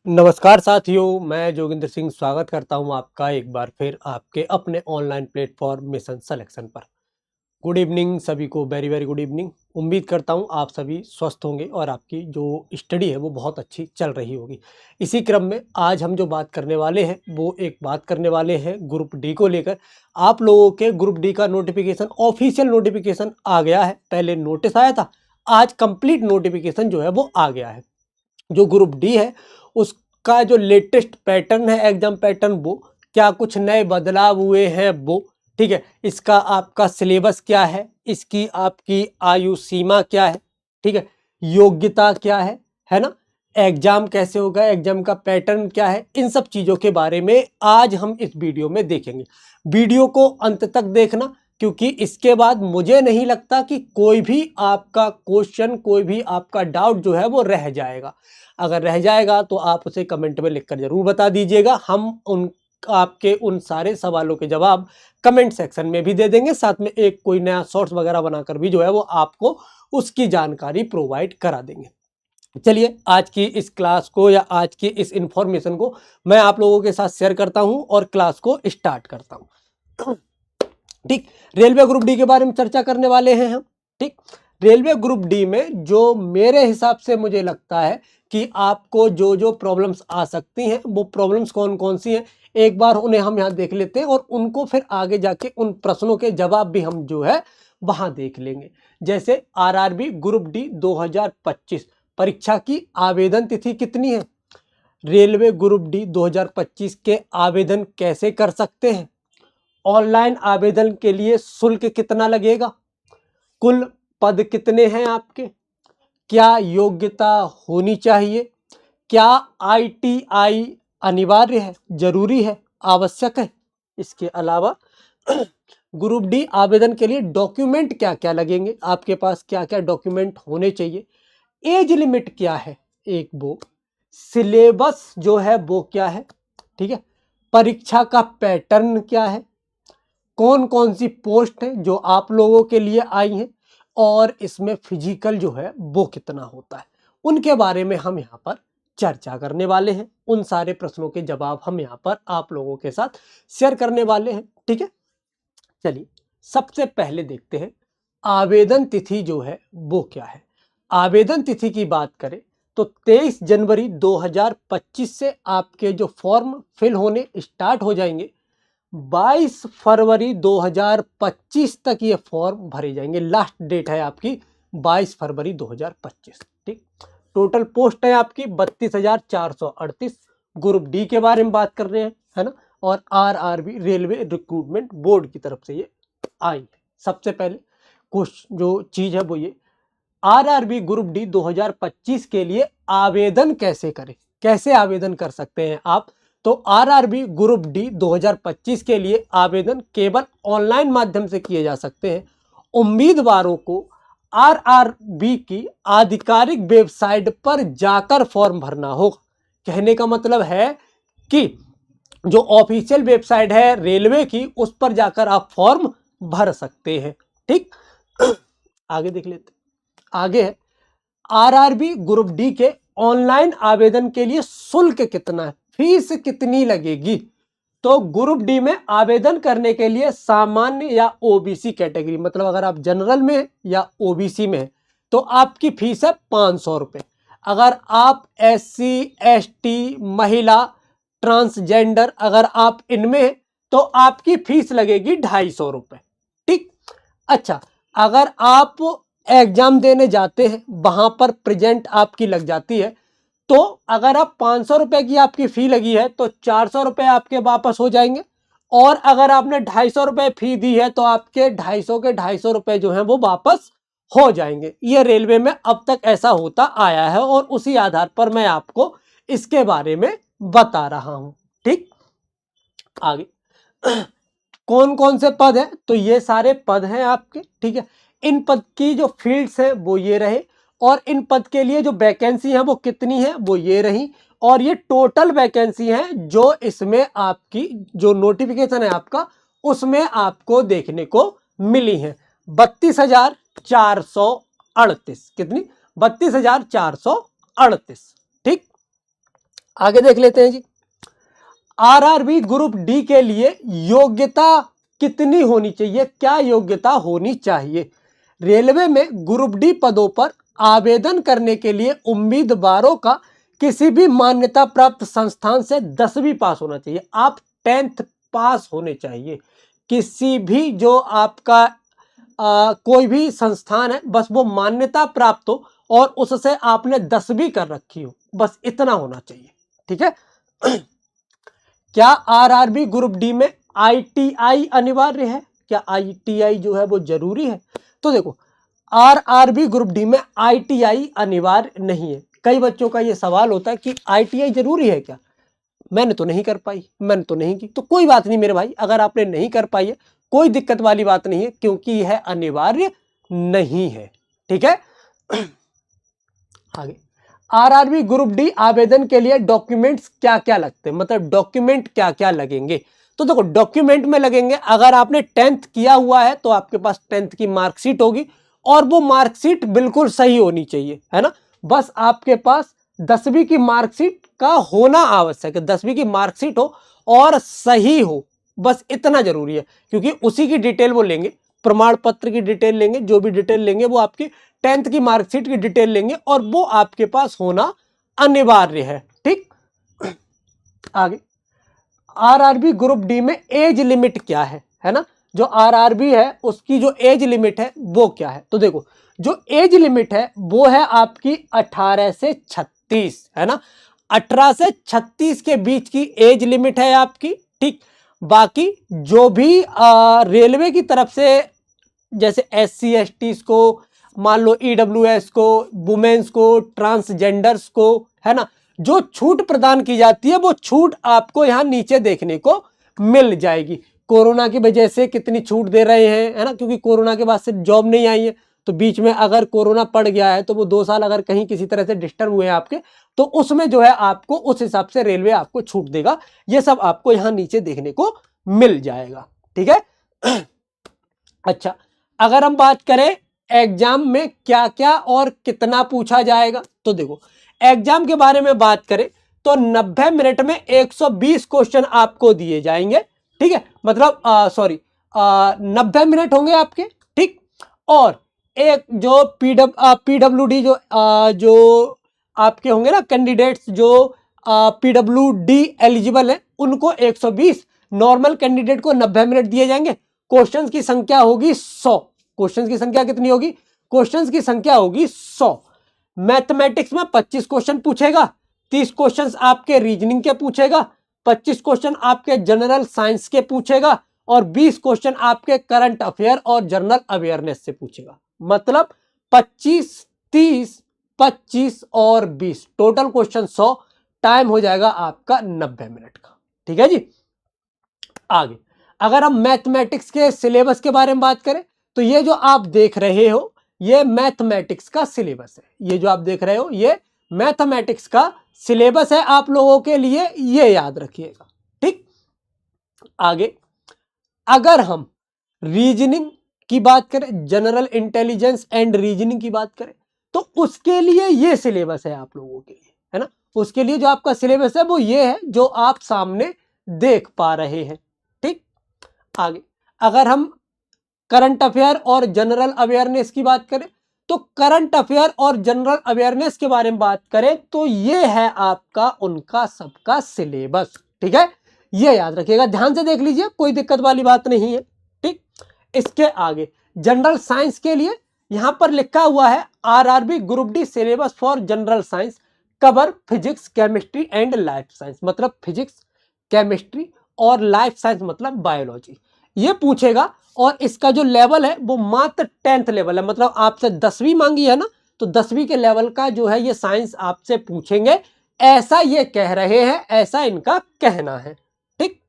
नमस्कार साथियों, मैं जोगिंदर सिंह स्वागत करता हूं आपका एक बार फिर आपके अपने ऑनलाइन प्लेटफॉर्म मिशन सिलेक्शन पर। गुड इवनिंग सभी को, वेरी वेरी गुड इवनिंग। उम्मीद करता हूं आप सभी स्वस्थ होंगे और आपकी जो स्टडी है वो बहुत अच्छी चल रही होगी। इसी क्रम में आज हम जो बात करने वाले हैं वो एक बात करने वाले हैं ग्रुप डी को लेकर। आप लोगों के ग्रुप डी का नोटिफिकेशन, ऑफिशियल नोटिफिकेशन आ गया है। पहले नोटिस आया था, आज कंप्लीट नोटिफिकेशन जो है वो आ गया है। जो ग्रुप डी है उसका जो लेटेस्ट पैटर्न है, एग्जाम पैटर्न, वो क्या कुछ नए बदलाव हुए हैं वो, ठीक है। इसका आपका सिलेबस क्या है, इसकी आपकी आयु सीमा क्या है, ठीक है, योग्यता क्या है ना, एग्जाम कैसे होगा, एग्जाम का पैटर्न क्या है, इन सब चीजों के बारे में आज हम इस वीडियो में देखेंगे। वीडियो को अंत तक देखना, क्योंकि इसके बाद मुझे नहीं लगता कि कोई भी आपका क्वेश्चन, कोई भी आपका डाउट जो है वो रह जाएगा। अगर रह जाएगा तो आप उसे कमेंट में लिखकर जरूर बता दीजिएगा। हम उन आपके उन सारे सवालों के जवाब कमेंट सेक्शन में भी दे देंगे, साथ में एक कोई नया शॉर्ट्स वगैरह बनाकर भी जो है वो आपको उसकी जानकारी प्रोवाइड करा देंगे। चलिए आज की इस क्लास को या आज की इस इंफॉर्मेशन को मैं आप लोगों के साथ शेयर करता हूं और क्लास को स्टार्ट करता हूं। ठीक, रेलवे ग्रुप डी के बारे में चर्चा करने वाले हैं हम। ठीक, रेलवे ग्रुप डी में जो मेरे हिसाब से मुझे लगता है कि आपको जो जो प्रॉब्लम्स आ सकती हैं वो प्रॉब्लम्स कौन कौन सी हैं, एक बार उन्हें हम यहाँ देख लेते हैं और उनको फिर आगे जाके उन प्रश्नों के जवाब भी हम जो है वहां देख लेंगे। जैसे आरआरबी ग्रुप डी 2025 परीक्षा की आवेदन तिथि कितनी है, रेलवे ग्रुप डी 2025 के आवेदन कैसे कर सकते हैं, ऑनलाइन आवेदन के लिए शुल्क कितना लगेगा, कुल पद कितने हैं आपके, क्या योग्यता होनी चाहिए, क्या आईटीआई अनिवार्य है, जरूरी है, आवश्यक है। इसके अलावा ग्रुप डी आवेदन के लिए डॉक्यूमेंट क्या क्या लगेंगे, आपके पास क्या क्या डॉक्यूमेंट होने चाहिए, एज लिमिट क्या है, एक वो सिलेबस जो है वो क्या है, ठीक है, परीक्षा का पैटर्न क्या है, कौन कौन सी पोस्ट है जो आप लोगों के लिए आई हैं, और इसमें फिजिकल जो है वो कितना होता है, उनके बारे में हम यहाँ पर चर्चा करने वाले हैं। उन सारे प्रश्नों के जवाब हम यहाँ पर आप लोगों के साथ शेयर करने वाले हैं। ठीक है, चलिए सबसे पहले देखते हैं आवेदन तिथि जो है वो क्या है। आवेदन तिथि की बात करें तो 23 जनवरी 2025 से आपके जो फॉर्म फिल होने स्टार्ट हो जाएंगे। 22 फरवरी 2025 तक ये फॉर्म भरे जाएंगे। लास्ट डेट है आपकी 22 फरवरी 2025। ठीक, टोटल पोस्ट है आपकी 32,438। ग्रुप डी के बारे में बात कर रहे हैं, है ना, और आरआरबी रेलवे रिक्रूटमेंट बोर्ड की तरफ से ये आई है। सबसे पहले कुछ जो चीज है वो ये, आरआरबी ग्रुप डी 2025 के लिए आवेदन कैसे करें, कैसे आवेदन कर सकते हैं आप। तो आरआरबी ग्रुप डी 2025 के लिए आवेदन केवल ऑनलाइन माध्यम से किए जा सकते हैं। उम्मीदवारों को आरआरबी की आधिकारिक वेबसाइट पर जाकर फॉर्म भरना होगा। कहने का मतलब है कि जो ऑफिशियल वेबसाइट है रेलवे की, उस पर जाकर आप फॉर्म भर सकते हैं। ठीक, आगे देख लेते, आगे है आरआरबी ग्रुप डी के ऑनलाइन आवेदन के लिए शुल्क कितना है, फीस कितनी लगेगी। तो ग्रुप डी में आवेदन करने के लिए सामान्य या ओबीसी कैटेगरी, मतलब अगर आप जनरल में या ओबीसी में है तो आपकी फीस है 500 रुपए। अगर आप एससी, एसटी, महिला, ट्रांसजेंडर, अगर आप इनमें हैं तो आपकी फीस लगेगी 250 रुपए। ठीक, अच्छा, अगर आप एग्जाम देने जाते हैं वहां पर प्रेजेंट आपकी लग जाती है, तो अगर आप 500 रुपए की आपकी फी लगी है तो 400 रुपए आपके वापस हो जाएंगे, और अगर आपने 250 रुपए फी दी है तो आपके 250 के 250 रुपए जो है वो वापस हो जाएंगे। ये रेलवे में अब तक ऐसा होता आया है और उसी आधार पर मैं आपको इसके बारे में बता रहा हूं। ठीक, आगे कौन कौन से पद हैं, तो ये सारे पद हैं आपके। ठीक है, इन पद की जो फील्ड्स हैं वो ये रहे, और इन पद के लिए जो वैकेंसी है वो कितनी है वो ये रही, और ये टोटल वैकेंसी है जो इसमें आपकी जो नोटिफिकेशन है आपका उसमें आपको देखने को मिली है 32,438। कितनी, 32,438। ठीक, आगे देख लेते हैं जी। आरआरबी ग्रुप डी के लिए योग्यता कितनी होनी चाहिए, क्या योग्यता होनी चाहिए? रेलवे में ग्रुप डी पदों पर आवेदन करने के लिए उम्मीदवारों का किसी भी मान्यता प्राप्त संस्थान से 10वीं पास होना चाहिए। आप 10th पास होने चाहिए। किसी भी जो आपका कोई भी संस्थान है, बस वो मान्यता प्राप्त हो और उससे आपने 10वीं कर रखी हो, बस इतना होना चाहिए। ठीक है। क्या आरआरबी ग्रुप डी में आईटीआई अनिवार्य है? क्या आईटीआई जो है वो जरूरी है? तो देखो, आरआरबी ग्रुप डी में आईटीआई अनिवार्य नहीं है। कई बच्चों का ये सवाल होता है कि आईटीआई जरूरी है क्या? मैंने तो नहीं कर पाई, मैंने तो नहीं की। तो कोई बात नहीं मेरे भाई, अगर आपने नहीं कर पाई है कोई दिक्कत वाली बात नहीं है, क्योंकि यह अनिवार्य नहीं है। ठीक है। आगे, आरआरबी ग्रुप डी आवेदन के लिए डॉक्यूमेंट्स क्या क्या लगते हैं, मतलब डॉक्यूमेंट क्या क्या लगेंगे? तो देखो, डॉक्यूमेंट में लगेंगे, अगर आपने 10th किया हुआ है तो आपके पास 10th की मार्कशीट होगी, और वो मार्कशीट बिल्कुल सही होनी चाहिए, है ना। बस आपके पास 10वीं की मार्कशीट का होना आवश्यक है, 10वीं की मार्कशीट हो और सही हो, बस इतना जरूरी है, क्योंकि उसी की डिटेल वो लेंगे, प्रमाण पत्र की डिटेल लेंगे, जो भी डिटेल लेंगे वो आपकी 10th की मार्कशीट की डिटेल लेंगे, और वो आपके पास होना अनिवार्य है। ठीक। आगे, आरआरबी ग्रुप डी में एज लिमिट क्या है ना। जो आरआरबी है उसकी जो एज लिमिट है वो क्या है? तो देखो, जो एज लिमिट है वो है आपकी 18 से 36, है ना। 18 से 36 के बीच की एज लिमिट है आपकी। ठीक। बाकी जो भी रेलवे की तरफ से, जैसे SC ST को, मान लो EWS को, वुमेन्स को, ट्रांसजेंडर्स को, है ना, जो छूट प्रदान की जाती है वो छूट आपको यहाँ नीचे देखने को मिल जाएगी। कोरोना की वजह से कितनी छूट दे रहे हैं, है ना, क्योंकि कोरोना के बाद से जॉब नहीं आई है, तो बीच में अगर कोरोना पड़ गया है तो वो 2 साल अगर कहीं किसी तरह से डिस्टर्ब हुए हैं आपके, तो उसमें जो है आपको उस हिसाब से रेलवे आपको छूट देगा। ये सब आपको यहाँ नीचे देखने को मिल जाएगा। ठीक है। अच्छा, अगर हम बात करें एग्जाम में क्या क्या और कितना पूछा जाएगा, तो देखो, एग्जाम के बारे में बात करें तो 90 मिनट में 120 क्वेश्चन आपको दिए जाएंगे। ठीक है, मतलब 90 मिनट होंगे आपके। ठीक। और एक जो PWD जो आपके होंगे ना कैंडिडेट्स, जो PWD एलिजिबल है, उनको 120, नॉर्मल कैंडिडेट को 90 मिनट दिए जाएंगे। क्वेश्चंस की संख्या होगी 100। क्वेश्चंस की संख्या कितनी होगी? क्वेश्चंस की संख्या होगी 100। मैथमेटिक्स में 25 क्वेश्चन पूछेगा, 30 क्वेश्चंस आपके रीजनिंग के पूछेगा, 25 क्वेश्चन आपके जनरल साइंस के पूछेगा, और 20 क्वेश्चन आपके करंट अफेयर और जनरल अवेयरनेस से पूछेगा। मतलब 25, 30, 25 और 20, टोटल क्वेश्चन 100। टाइम हो जाएगा आपका 90 मिनट का। ठीक है जी। आगे, अगर हम मैथमेटिक्स के सिलेबस के बारे में बात करें, तो ये जो आप देख रहे हो ये मैथमेटिक्स का सिलेबस है। ये जो आप देख रहे हो ये मैथमेटिक्स का सिलेबस है आप लोगों के लिए, ये याद रखिएगा। ठीक। आगे, अगर हम रीजनिंग की बात करें, जनरल इंटेलिजेंस एंड रीजनिंग की बात करें, तो उसके लिए ये सिलेबस है आप लोगों के लिए, है ना। उसके लिए जो आपका सिलेबस है वो ये है जो आप सामने देख पा रहे हैं। ठीक। आगे, अगर हम करंट अफेयर और जनरल अवेयरनेस की बात करें, तो करंट अफेयर और जनरल अवेयरनेस के बारे में बात करें तो ये है आपका उनका सबका सिलेबस। ठीक है, ये याद रखिएगा, ध्यान से देख लीजिए, कोई दिक्कत वाली बात नहीं है। ठीक। इसके आगे जनरल साइंस के लिए यहां पर लिखा हुआ है RRB group D syllabus for general science cover physics chemistry and life science, मतलब फिजिक्स, केमिस्ट्री और लाइफ साइंस मतलब बायोलॉजी, ये पूछेगा। और इसका जो लेवल है वो मात्र 10th लेवल है, मतलब आपसे 10वीं मांगी है ना, तो 10वीं के लेवल का जो है ये साइंस आपसे पूछेंगे, ऐसा ये कह रहे हैं, ऐसा इनका कहना है। ठीक।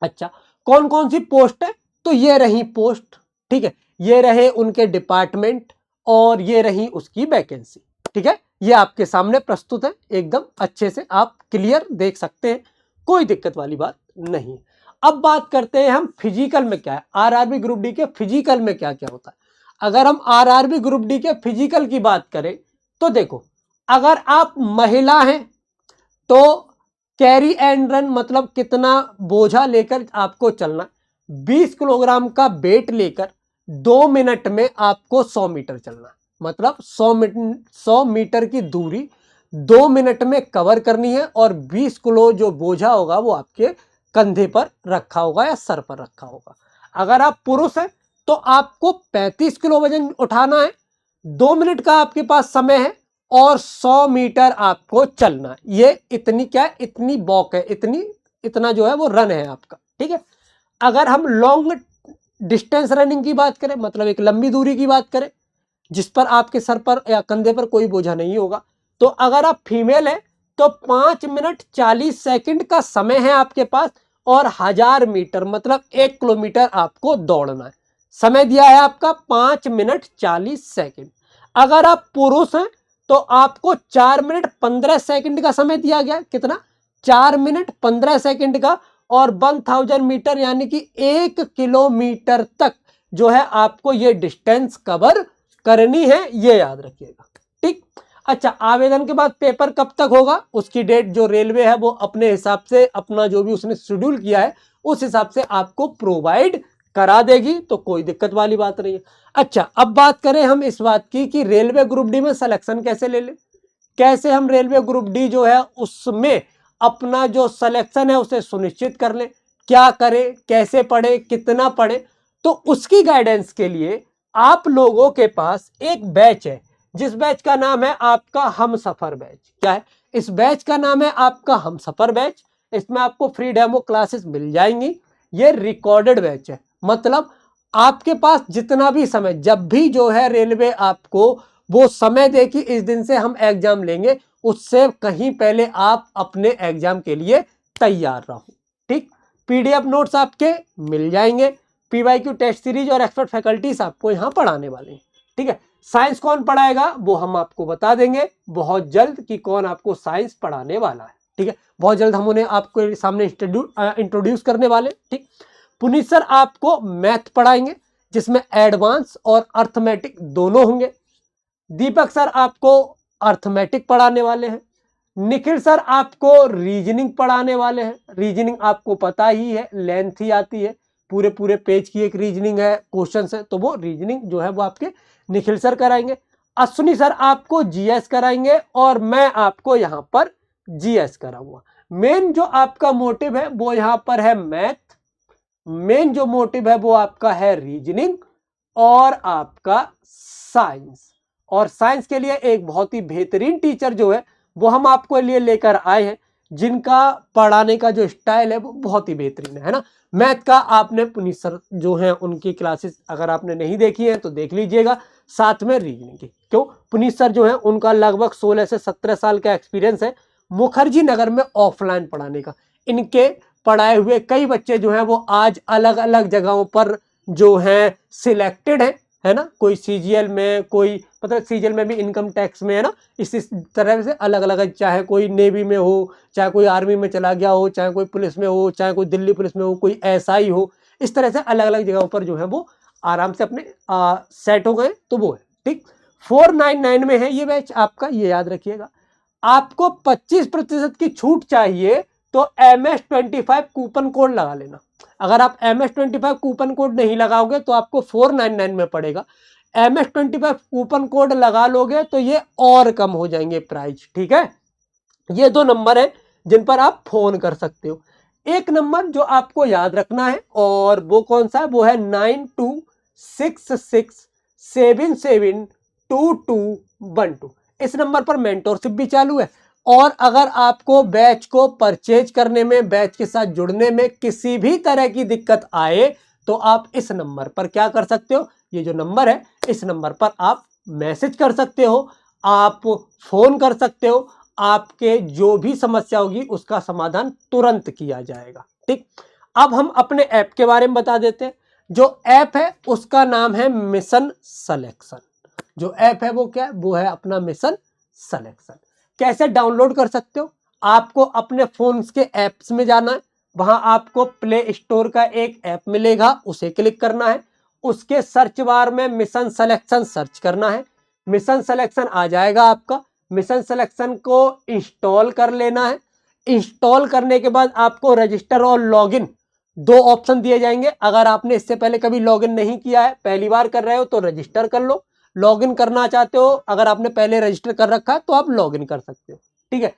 अच्छा, कौन कौन सी पोस्ट है? तो ये रही पोस्ट। ठीक है, ये रहे उनके डिपार्टमेंट और ये रही उसकी वैकेंसी। ठीक है, ये आपके सामने प्रस्तुत है, एकदम अच्छे से आप क्लियर देख सकते हैं, कोई दिक्कत वाली बात नहीं। अब बात करते हैं हम फिजिकल में क्या है, आरआरबी ग्रुप डी के फिजिकल में क्या क्या होता है। अगर हम आरआरबी ग्रुप डी के फिजिकल की बात करें तो देखो, अगर आप महिला हैं तो कैरी एंड रन मतलब कितना बोझा लेकर आपको चलना, 20 किलोग्राम का वेट लेकर 2 मिनट में आपको 100 मीटर चलना, मतलब 100 मीटर की दूरी 2 मिनट में कवर करनी है और 20 किलो जो बोझा होगा वो आपके कंधे पर रखा होगा या सर पर रखा होगा। अगर आप पुरुष हैं तो आपको 35 किलो वजन उठाना है, 2 मिनट का आपके पास समय है और 100 मीटर आपको चलना है। ये इतनी क्या है, इतनी वॉक है, इतना जो है वो रन है आपका, ठीक है। अगर हम लॉन्ग डिस्टेंस रनिंग की बात करें, मतलब एक लंबी दूरी की बात करें जिस पर आपके सर पर या कंधे पर कोई बोझा नहीं होगा, तो अगर आप फीमेल हैं तो 5 मिनट 40 सेकंड का समय है आपके पास और 1000 मीटर मतलब 1 किलोमीटर आपको दौड़ना है। समय दिया है आपका 5 मिनट 40 सेकंड। अगर आप पुरुष हैं तो आपको 4 मिनट 15 सेकंड का समय दिया गया। कितना? 4 मिनट 15 सेकंड का, और 1000 मीटर यानी कि 1 किलोमीटर तक जो है आपको ये डिस्टेंस कवर करनी है, ये याद रखिएगा, ठीक। अच्छा, आवेदन के बाद पेपर कब तक होगा उसकी डेट जो रेलवे है वो अपने हिसाब से, अपना जो भी उसने शेड्यूल किया है उस हिसाब से आपको प्रोवाइड करा देगी, तो कोई दिक्कत वाली बात नहीं है। अच्छा, अब बात करें हम इस बात की कि रेलवे ग्रुप डी में सिलेक्शन कैसे ले लें, कैसे हम रेलवे ग्रुप डी जो है उसमें अपना जो सिलेक्शन है उसे सुनिश्चित कर लें, क्या करें, कैसे पढ़े, कितना पढ़े। तो उसकी गाइडेंस के लिए आप लोगों के पास एक बैच है जिस बैच का नाम है आपका हम सफर बैच। क्या है इस बैच का नाम? है आपका हम सफर बैच। इसमें आपको फ्री डेमो क्लासेस मिल जाएंगी। ये रिकॉर्डेड बैच है, मतलब आपके पास जितना भी समय, जब भी जो है रेलवे आपको वो समय दे कि इस दिन से हम एग्जाम लेंगे, उससे कहीं पहले आप अपने एग्जाम के लिए तैयार रहो, ठीक। पीडीएफ नोट्स आपके मिल जाएंगे, पीवाईक्यू टेस्ट सीरीज और एक्सपर्ट फैकल्टीज आपको यहाँ पढ़ाने वाले हैं, ठीक है। साइंस कौन पढ़ाएगा वो हम आपको बता देंगे बहुत जल्द कि कौन आपको साइंस पढ़ाने वाला है, ठीक है। बहुत जल्द हम उन्हें आपके सामने इंट्रोड्यूस करने वाले, ठीक। पुनीत सर आपको मैथ पढ़ाएंगे जिसमें एडवांस और अर्थमेटिक दोनों होंगे। दीपक सर आपको अर्थमेटिक पढ़ाने वाले हैं। निखिल सर आपको रीजनिंग पढ़ाने वाले हैं। रीजनिंग आपको पता ही है, लेंथ ही आती है, पूरे पूरे पेज की एक रीजनिंग है, क्वेश्चन है, तो वो रीजनिंग जो है वो आपके निखिल सर कराएंगे। अश्विनी सर आपको जीएस कराएंगे और मैं आपको यहाँ पर जीएस कराऊंगा। मेन जो आपका मोटिव है वो यहाँ पर है मैथ, मेन जो मोटिव है वो आपका है रीजनिंग और आपका साइंस। और साइंस के लिए एक बहुत ही बेहतरीन टीचर जो है वो हम आपको लिए लेकर आए हैं, जिनका पढ़ाने का जो स्टाइल है वो बहुत ही बेहतरीन है ना। मैथ का आपने पुनीत सर जो है उनकी क्लासेस अगर आपने नहीं देखी है तो देख लीजिएगा, साथ में रीजनिंग की। क्यों? पुनीत सर जो है उनका लगभग 16 से 17 साल का एक्सपीरियंस है मुखर्जी नगर में ऑफलाइन पढ़ाने का। इनके पढ़ाए हुए कई बच्चे जो हैं वो आज अलग अलग जगहों पर जो हैं सिलेक्टेड है ना। कोई सीजीएल में, कोई मतलब सीजीएल में भी इनकम टैक्स में, है ना। इस तरह से अलग अलग, चाहे कोई नेवी में हो, चाहे कोई आर्मी में चला गया हो, चाहे कोई पुलिस में हो, चाहे कोई दिल्ली पुलिस में हो, कोई एसआई हो, इस तरह से अलग अलग जगहों पर जो है वो आराम से अपने सेट हो गए, तो वो है, ठीक। 499 में है ये बैच आपका, ये याद रखिएगा। आपको 25% की छूट चाहिए तो MS25 कूपन कोड लगा लेना। अगर आप MS25 कूपन कोड नहीं लगाओगे तो आपको 499 में पड़ेगा। MS25 कूपन कोड लगा लोगे तो ये और कम हो जाएंगे प्राइस, ठीक है। ये 2 नंबर है जिन पर आप फोन कर सकते हो। एक नंबर जो आपको याद रखना है और वो कौन सा है, वो है 9266772212। इस नंबर पर मेंटोरशिप भी चालू है। और अगर आपको बैच को परचेज करने में, बैच के साथ जुड़ने में किसी भी तरह की दिक्कत आए तो आप इस नंबर पर क्या कर सकते हो, ये जो नंबर है इस नंबर पर आप मैसेज कर सकते हो, आप फोन कर सकते हो। आपके जो भी समस्या होगी उसका समाधान तुरंत किया जाएगा, ठीक। अब हम अपने ऐप के बारे में बता देते हैं। जो ऐप है उसका नाम है मिशन सिलेक्शन। जो ऐप है वो क्या है, वो है अपना मिशन सिलेक्शन। कैसे डाउनलोड कर सकते हो? आपको अपने फोन्स के ऐप्स में जाना है, वहां आपको प्ले स्टोर का एक ऐप मिलेगा, उसे क्लिक करना है। उसके सर्च बार में मिशन सिलेक्शन सर्च करना है। मिशन सिलेक्शन आ जाएगा आपका। मिशन सिलेक्शन को इंस्टॉल कर लेना है। इंस्टॉल करने के बाद आपको रजिस्टर और लॉगिन 2 ऑप्शन दिए जाएंगे। अगर आपने इससे पहले कभी लॉगिन नहीं किया है, पहली बार कर रहे हो तो रजिस्टर कर लो, लॉगिन करना चाहते हो अगर आपने पहले रजिस्टर कर रखा है तो आप लॉगिन कर सकते हो। ठीक है,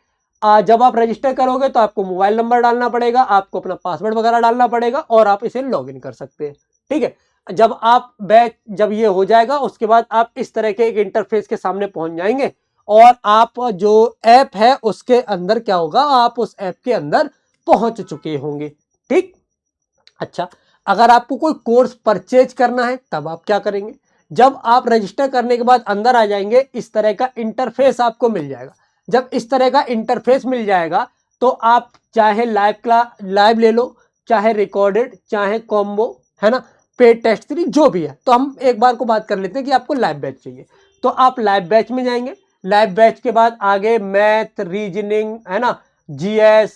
जब आप रजिस्टर करोगे तो आपको मोबाइल नंबर डालना पड़ेगा, आपको अपना पासवर्ड वगैरह डालना पड़ेगा और आप इसे लॉगिन कर सकते हैं। ठीक है, जब ये हो जाएगा उसके बाद आप इस तरह के एक इंटरफेस के सामने पहुंच जाएंगे और आप जो ऐप है उसके अंदर क्या होगा, आप उस ऐप के अंदर पहुंच चुके होंगे। ठीक, अच्छा, अगर आपको कोई कोर्स परचेज करना है तब आप क्या करेंगे, जब आप रजिस्टर करने के बाद अंदर आ जाएंगे इस तरह का इंटरफेस आपको मिल जाएगा। जब इस तरह का इंटरफेस मिल जाएगा तो आप चाहे लाइव ले लो, चाहे रिकॉर्डेड, चाहे कॉम्बो, है ना, पेड टेस्ट सीरीज जो भी है। तो हम एक बार को बात कर लेते हैं कि आपको लाइव बैच चाहिए तो आप लाइव बैच में जाएंगे। लाइव बैच के बाद आगे मैथ, रीजनिंग, है ना, जीएस,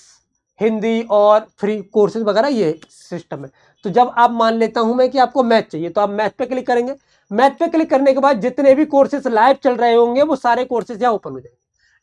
हिंदी और फ्री कोर्सेज वगैरह ये सिस्टम है। तो जब आप मान लेता हूं मैं कि आपको मैथ चाहिए तो आप मैथ पे क्लिक करेंगे। मैथ पे क्लिक करने के बाद जितने भी कोर्सेज लाइव चल रहे होंगे वो सारे कोर्सेज यहाँ ओपन हो जाएंगे।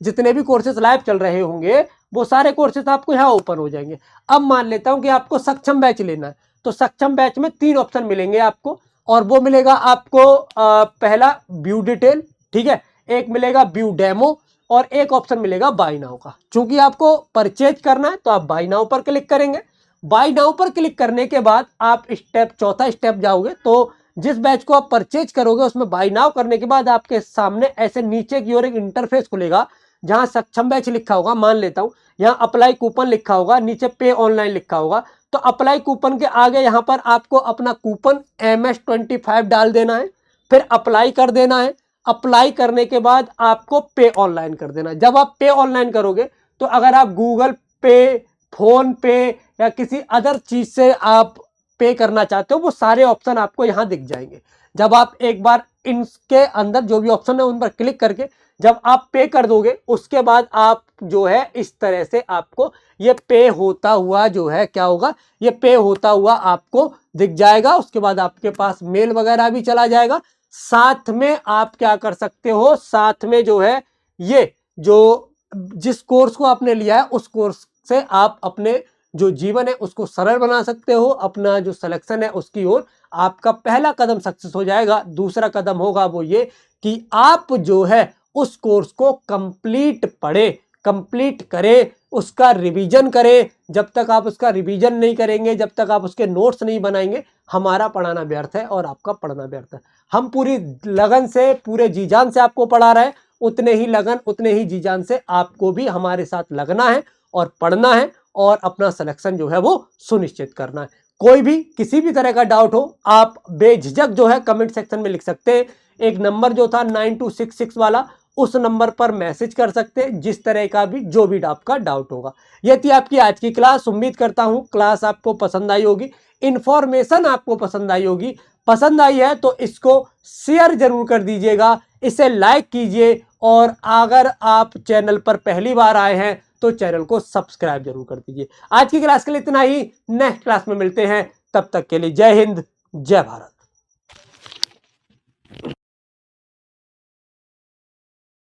जितने भी कोर्सेज लाइव चल रहे होंगे वो सारे कोर्सेज आपको यहाँ ओपन हो जाएंगे। अब मान लेता हूं कि आपको सक्षम बैच लेना है तो सक्षम बैच में 3 ऑप्शन मिलेंगे आपको और वो मिलेगा आपको पहला व्यू डिटेल, ठीक है, एक मिलेगा व्यू डेमो और एक ऑप्शन मिलेगा बाय नाउ का। चूंकि आपको परचेज करना है तो आप बाय नाउ पर क्लिक करेंगे। बाय नाउ पर क्लिक करने के बाद आप चौथा स्टेप जाओगे तो जिस बैच को आप परचेज करोगे उसमें बाय नाउ करने के बाद आपके सामने ऐसे नीचे की ओर एक इंटरफेस खुलेगा जहां सक्षम बैच लिखा होगा, मान लेता हूं यहाँ अप्लाई कूपन लिखा होगा, नीचे पे ऑनलाइन लिखा होगा। तो अप्लाई कूपन के आगे यहाँ पर आपको अपना कूपन MS25 डाल देना है, फिर अप्लाई कर देना है। अप्लाई करने के बाद आपको पे ऑनलाइन कर देना है। जब आप पे ऑनलाइन करोगे तो अगर आप गूगल पे, फोन पे या किसी अदर चीज से आप पे करना चाहते हो वो सारे ऑप्शन आपको यहाँ दिख जाएंगे। जब आप एक बार इनके अंदर जो भी ऑप्शन है उन पर क्लिक करके जब आप पे कर दोगे उसके बाद आप जो है इस तरह से आपको ये पे होता हुआ जो है क्या होगा, ये पे होता हुआ आपको दिख जाएगा। उसके बाद आपके पास मेल वगैरह भी चला जाएगा। साथ में आप क्या कर सकते हो, साथ में जो है ये जो जिस कोर्स को आपने लिया है उस कोर्स से आप अपने जो जीवन है उसको सरल बना सकते हो। अपना जो सिलेक्शन है उसकी ओर आपका पहला कदम सक्सेस हो जाएगा। दूसरा कदम होगा वो ये कि आप जो है उस कोर्स को कंप्लीट पढ़े, कंप्लीट करें, उसका रिवीजन करें। जब तक आप उसका रिवीजन नहीं करेंगे, जब तक आप उसके नोट्स नहीं बनाएंगे, हमारा पढ़ाना व्यर्थ है और आपका पढ़ना व्यर्थ है। हम पूरी लगन से, पूरे जी जान से आपको पढ़ा रहे हैं, उतने ही लगन, उतने ही जी जान से आपको भी हमारे साथ लगना है और पढ़ना है और अपना सिलेक्शन जो है वो सुनिश्चित करना है। कोई भी किसी भी तरह का डाउट हो आप बेझिझक जो है कमेंट सेक्शन में लिख सकते हैं। एक नंबर जो था 9266 वाला उस नंबर पर मैसेज कर सकते हैं, जिस तरह का भी जो भी आपका डाउट होगा। ये थी आपकी आज की क्लास। उम्मीद करता हूं क्लास आपको पसंद आई होगी, इंफॉर्मेशन आपको पसंद आई होगी। पसंद आई है तो इसको शेयर जरूर कर दीजिएगा, इसे लाइक कीजिए और अगर आप चैनल पर पहली बार आए हैं तो चैनल को सब्सक्राइब जरूर कर दीजिए। आज की क्लास के लिए इतना ही, नेक्स्ट क्लास में मिलते हैं, तब तक के लिए जय हिंद, जय भारत।